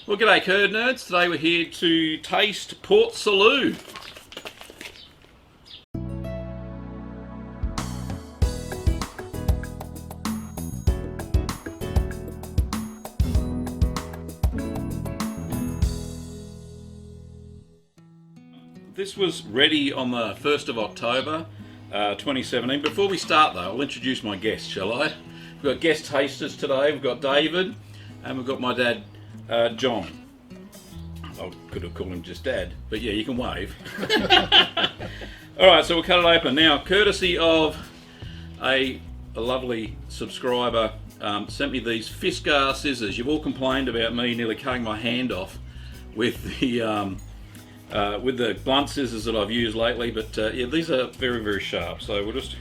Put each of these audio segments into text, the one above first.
Well, g'day curd nerds. Today we're here to taste Port Salut. This was ready on the 1st of October 2017. Before we start though, I'll introduce my guests, shall I? We've got guest tasters today. We've got David and we've got my dad, John. I could have called him just Dad, but yeah, you can wave. Alright, so we'll cut it open. Now, courtesy of a lovely subscriber, sent me these Fiskar scissors. You've all complained about me nearly cutting my hand off with the blunt scissors that I've used lately, but yeah, these are very, very sharp. So we'll just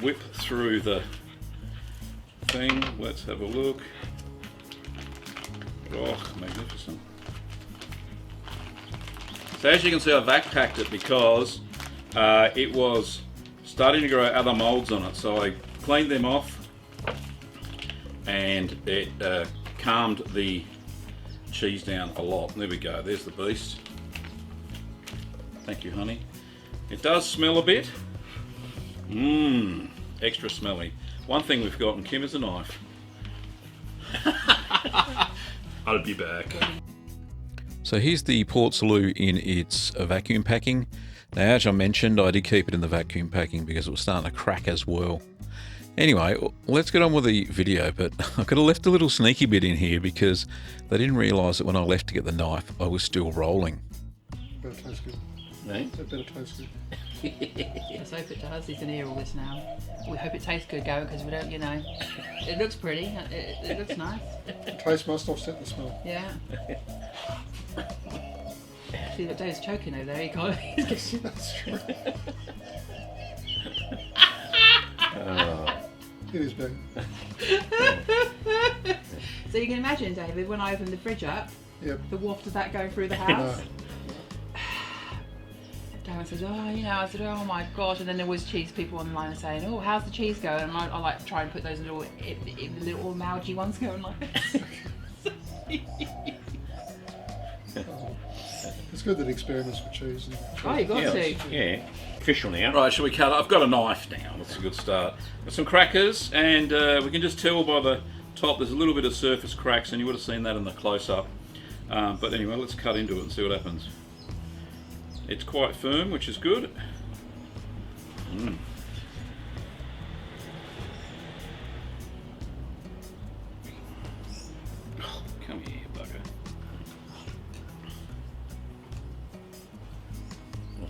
whip through the thing. Let's have a look. Oh, magnificent. So as you can see, I vac packed it because it was starting to grow other molds on it. So I cleaned them off and it calmed the cheese down a lot. There we go, there's the beast. Thank you, honey. It does smell a bit. Extra smelly. One thing we've got, and Kim, is a knife. I'll be back. So here's the Port Salut in its vacuum packing. Now, as I mentioned, I did keep it in the vacuum packing because it was starting to crack as well. Anyway, let's get on with the video, but I could have left a little sneaky bit in here because they didn't realise that when I left to get the knife, I was still rolling. Better taste good. Eh? That better taste good. Let's hope it does. He's in here all this now. We hope it tastes good, Gavin, because we don't, you know. It looks pretty. It looks nice. The taste must offset the smell. Yeah. See that Dave's choking over there. He can't. That's true. It is big. So you can imagine, David, when I opened the fridge up, Yep. the waft of that going through the house. Gavin says, oh, you know, I said, oh my gosh, and then there was cheese people online saying, oh, how's the cheese going? And I like to try and put those little mouthy ones going like this. It's good that experiments with cheese. Oh, you got to. Yeah, official now. Right, shall we cut it? I've got a knife now. That's a good start. Got some crackers, and we can just tell by the top there's a little bit of surface cracks, and you would have seen that in the close-up. But anyway, let's cut into it and see what happens. It's quite firm, which is good. Oh, come here, bugger.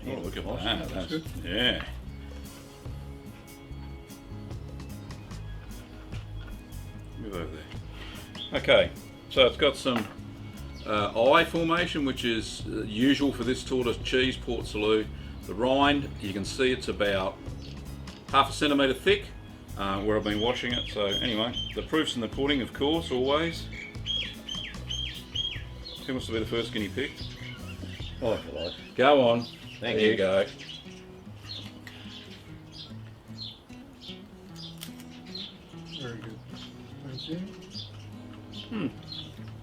Oh, look at that. That's good. Yeah. Move over there. Okay, so it's got some eye formation, which is usual for this sort of cheese, Port Salut. The rind, you can see it's about 1/2 centimetre thick where I've been washing it. So anyway, the proof's in the pudding, of course, always. Who wants to be the first guinea pig? Oh, if you like. Go on. Thank There you. you go. Very good. Thank you.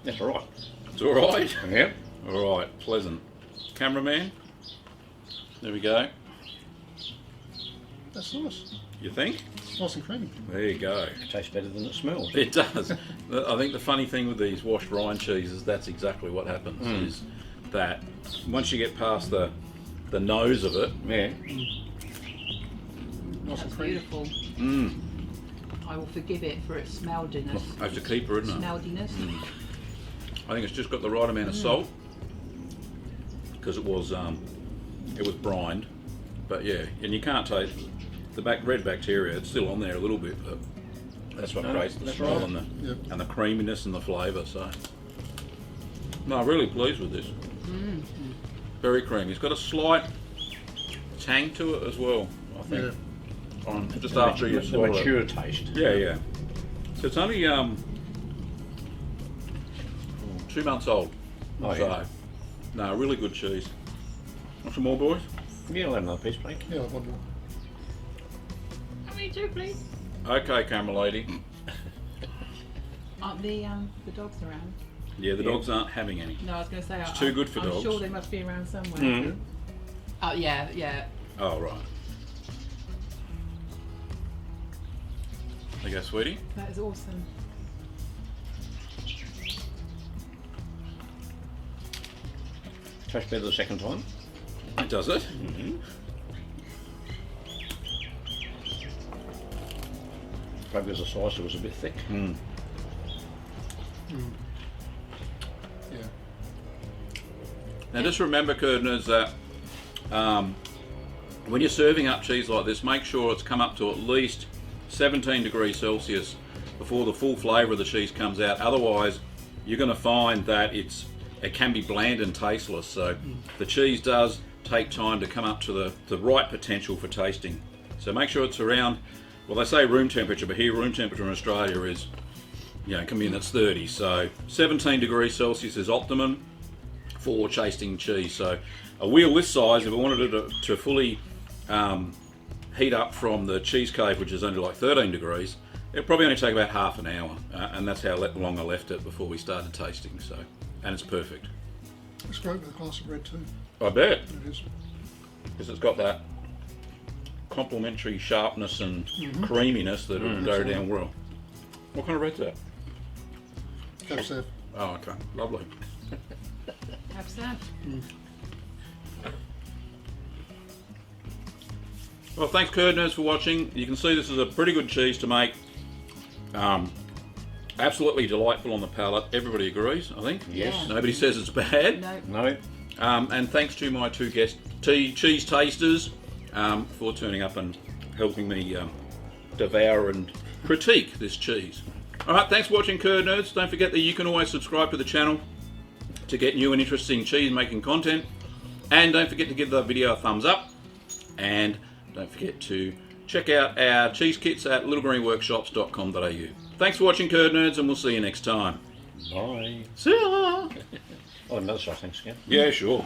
That's all right. It's all right. Yep. All right, pleasant. Cameraman. There we go. That's nice. You think? It's nice and creamy. There you go. It tastes better than it smells. It does. I think the funny thing with these washed-rind cheeses, that's exactly what happens. Is that once you get past the nose of it, Yeah. Nice That's and creamy. beautiful. mm, I will forgive it for its smeldiness. I have to keep her, isn't it? Smeldiness. I think it's just got the right amount of salt because it was brined, but yeah, and you can't taste the red bacteria. It's still on there a little bit, but that's what No, creates the that's smell right. and the Yep. and the creaminess and the flavour. So, no, I'm really pleased with this. Very creamy. It's got a slight tang to it as well, I think. Yeah. On just after you the swallow mature it. taste. Yeah. So it's only 2 months old. Oh, so, yeah. no, really good cheese. Want some more, boys? Yeah, I'll have another piece, please. Yeah, one more. Me too, please. Okay, camera lady. Aren't the dogs around? Yeah, the dogs aren't having any. No, I was going to say It's too good for I'm dogs. sure they must be around somewhere. Mm. Oh yeah, yeah. Oh, right. There you go, sweetie. That is awesome. Tastes better the second time. Does it? Mm-hmm. Probably because the slicer was a bit thick. Mm. Yeah. Now just remember, Curdners, that when you're serving up cheese like this, make sure it's come up to at least 17 degrees Celsius before the full flavour of the cheese comes out. Otherwise, you're going to find that it can be bland and tasteless. So the cheese does take time to come up to the right potential for tasting. So make sure it's around, well, they say room temperature, but here room temperature in Australia is, you know, coming in at 30. So 17 degrees Celsius is optimum for tasting cheese. So a wheel this size, if I wanted it to fully heat up from the cheese cave, which is only like 13 degrees, it'll probably only take about half an hour, and that's how long I left it before we started tasting. So, and it's perfect. It's great with a glass of red too. I bet, It is. because it's got that complementary sharpness and creaminess that will go down well. What kind of red's that? Cab Sav. Oh, okay, lovely. Have some. Well, thanks, Curdners, for watching. You can see this is a pretty good cheese to make. Absolutely delightful on the palate. Everybody agrees, I think. Yes. Yeah. Nobody says it's bad. No. No. And thanks to my two guest cheese tasters for turning up and helping me devour and critique this cheese. All right, thanks for watching, Curdners. Don't forget that you can always subscribe to the channel to get new and interesting cheese making content. And don't forget to give the video a thumbs up. And don't forget to check out our cheese kits at littlegreenworkshops.com.au. Thanks for watching, Curdners, and we'll see you next time. Bye. See ya! Oh, another slice, thanks again. Yeah, sure.